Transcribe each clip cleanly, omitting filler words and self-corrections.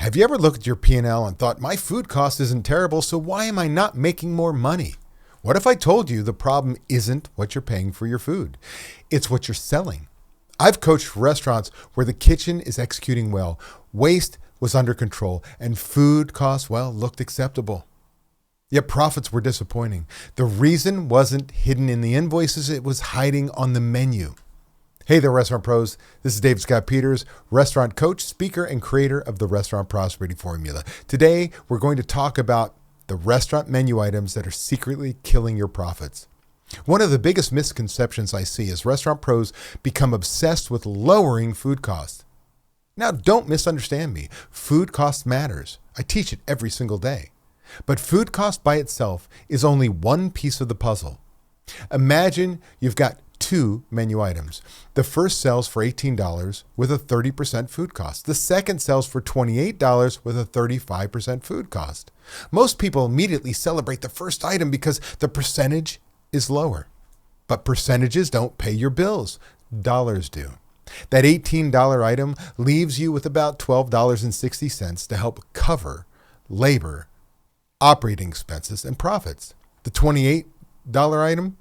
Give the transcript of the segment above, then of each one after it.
Have you ever looked at your P&L and thought, my food cost isn't terrible, so why am I not making more money? What if I told you the problem isn't what you're paying for your food? It's what you're selling. I've coached restaurants where the kitchen is executing well, waste was under control, and food costs, looked acceptable. Yet profits were disappointing. The reason wasn't hidden in the invoices, it was hiding on the menu. Hey there, restaurant pros. This is David Scott Peters, restaurant coach, speaker, and creator of the Restaurant Prosperity Formula. Today, we're going to talk about the restaurant menu items that are secretly killing your profits. One of the biggest misconceptions I see is restaurant pros become obsessed with lowering food costs. Now, don't misunderstand me. Food cost matters. I teach it every single day. But food cost by itself is only one piece of the puzzle. Imagine you've got two menu items. The first sells for $18 with a 30% food cost. The second sells for $28 with a 35% food cost. Most people immediately celebrate the first item because the percentage is lower. But percentages don't pay your bills. Dollars do. That $18 item leaves you with about $12.60 to help cover labor, operating expenses, and profits. The $28 item,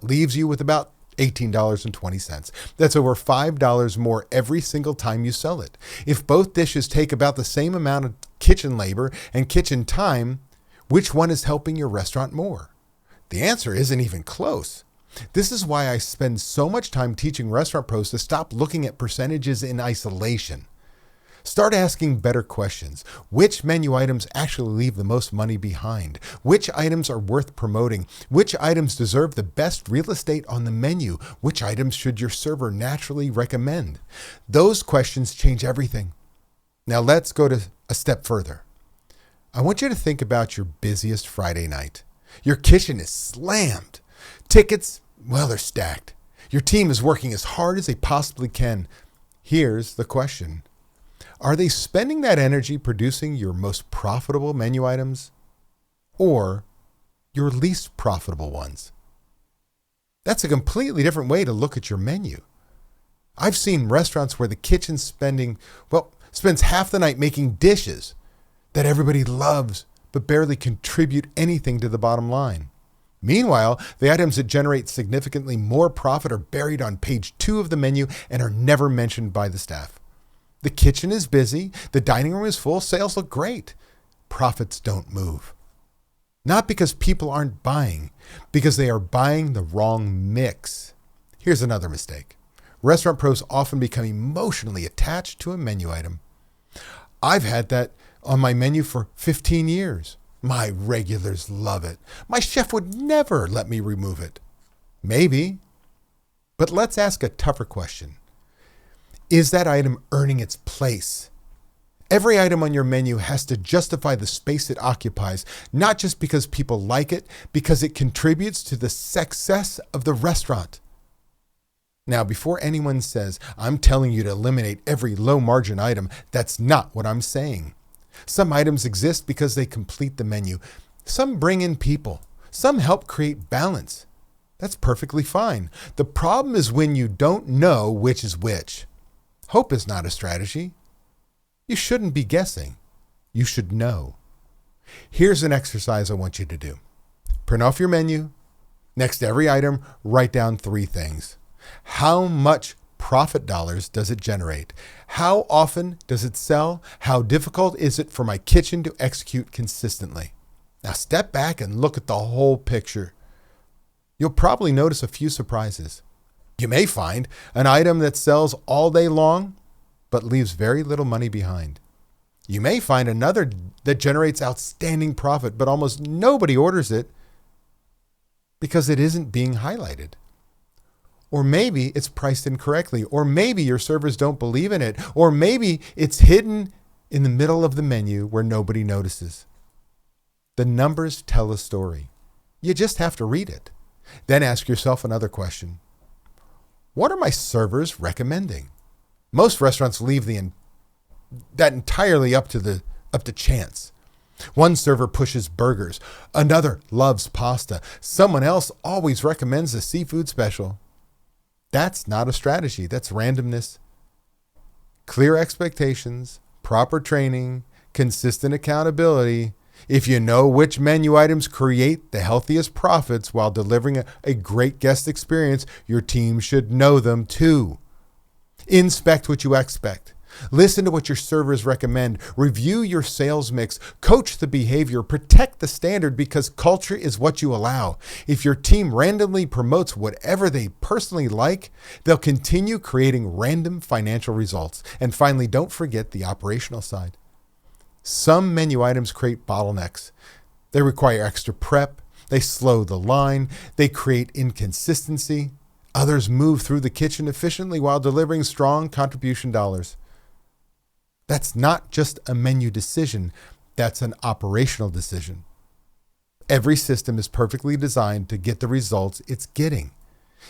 leaves you with about $18.20. That's over $5 more every single time you sell it. If both dishes take about the same amount of kitchen labor and kitchen time, which one is helping your restaurant more? The answer isn't even close. This is why I spend so much time teaching restaurant pros to stop looking at percentages in isolation. Start asking better questions. Which menu items actually leave the most money behind? Which items are worth promoting? Which items deserve the best real estate on the menu? Which items should your server naturally recommend? Those questions change everything. Now let's go to a step further. I want you to think about your busiest Friday night. Your kitchen is slammed. Tickets, they're stacked. Your team is working as hard as they possibly can. Here's the question. Are they spending that energy producing your most profitable menu items or your least profitable ones? That's a completely different way to look at your menu. I've seen restaurants where the kitchen spends half the night making dishes that everybody loves but barely contribute anything to the bottom line. Meanwhile, the items that generate significantly more profit are buried on page 2 of the menu and are never mentioned by the staff. The kitchen is busy, the dining room is full, sales look great. Profits don't move. Not because people aren't buying, because they are buying the wrong mix. Here's another mistake. Restaurant pros often become emotionally attached to a menu item. I've had that on my menu for 15 years. My regulars love it. My chef would never let me remove it. Maybe, but let's ask a tougher question. Is that item earning its place? Every item on your menu has to justify the space it occupies, not just because people like it, because it contributes to the success of the restaurant. Now, before anyone says, I'm telling you to eliminate every low margin item, that's not what I'm saying. Some items exist because they complete the menu. Some bring in people. Some help create balance. That's perfectly fine. The problem is when you don't know which is which. Hope is not a strategy. You shouldn't be guessing. You should know. Here's an exercise I want you to do. Print off your menu. Next to every item, write down 3 things. How much profit dollars does it generate? How often does it sell? How difficult is it for my kitchen to execute consistently? Now step back and look at the whole picture. You'll probably notice a few surprises. You may find an item that sells all day long, but leaves very little money behind. You may find another that generates outstanding profit, but almost nobody orders it because it isn't being highlighted. Or maybe it's priced incorrectly, or maybe your servers don't believe in it, or maybe it's hidden in the middle of the menu where nobody notices. The numbers tell a story. You just have to read it. Then ask yourself another question. What are my servers recommending? Most restaurants leave that entirely up to chance. One server pushes burgers. Another loves pasta. Someone else always recommends a seafood special. That's not a strategy. That's randomness. Clear expectations, proper training, consistent accountability. If you know which menu items create the healthiest profits while delivering a great guest experience, your team should know them too. Inspect what you expect. Listen to what your servers recommend. Review your sales mix. Coach the behavior. Protect the standard, because culture is what you allow. If your team randomly promotes whatever they personally like, they'll continue creating random financial results. And finally, don't forget the operational side. Some menu items create bottlenecks. They require extra prep. They slow the line. They create inconsistency. Others move through the kitchen efficiently while delivering strong contribution dollars. That's not just a menu decision. That's an operational decision. Every system is perfectly designed to get the results it's getting.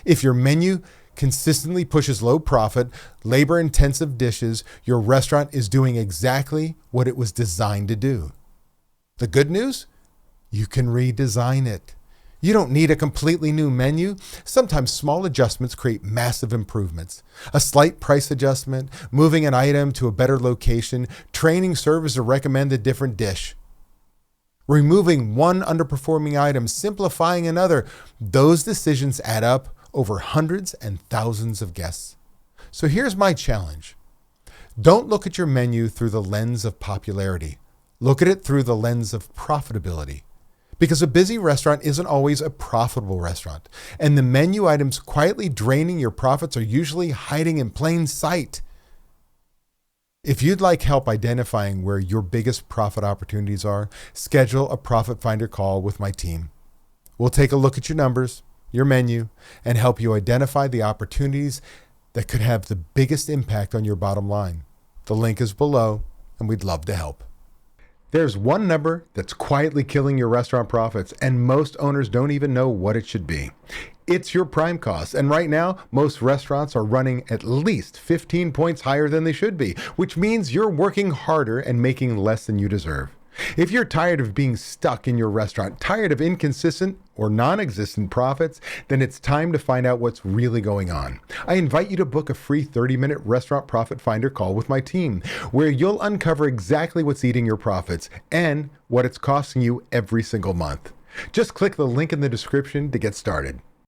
If your menu consistently pushes low profit, labor-intensive dishes, your restaurant is doing exactly what it was designed to do. The good news? You can redesign it. You don't need a completely new menu. Sometimes small adjustments create massive improvements. A slight price adjustment, moving an item to a better location, training servers to recommend a different dish. Removing one underperforming item, simplifying another. Those decisions add up over hundreds and thousands of guests. So here's my challenge. Don't look at your menu through the lens of popularity. Look at it through the lens of profitability. Because a busy restaurant isn't always a profitable restaurant. And the menu items quietly draining your profits are usually hiding in plain sight. If you'd like help identifying where your biggest profit opportunities are, schedule a Profit Finder call with my team. We'll take a look at your numbers, your menu, and help you identify the opportunities that could have the biggest impact on your bottom line. The link is below, and we'd love to help. There's one number that's quietly killing your restaurant profits, and most owners don't even know what it should be. It's your prime cost. And right now, most restaurants are running at least 15 points higher than they should be, which means you're working harder and making less than you deserve. If you're tired of being stuck in your restaurant, tired of inconsistent or non-existent profits, then it's time to find out what's really going on. I invite you to book a free 30-minute restaurant profit finder call with my team, where you'll uncover exactly what's eating your profits and what it's costing you every single month. Just click the link in the description to get started.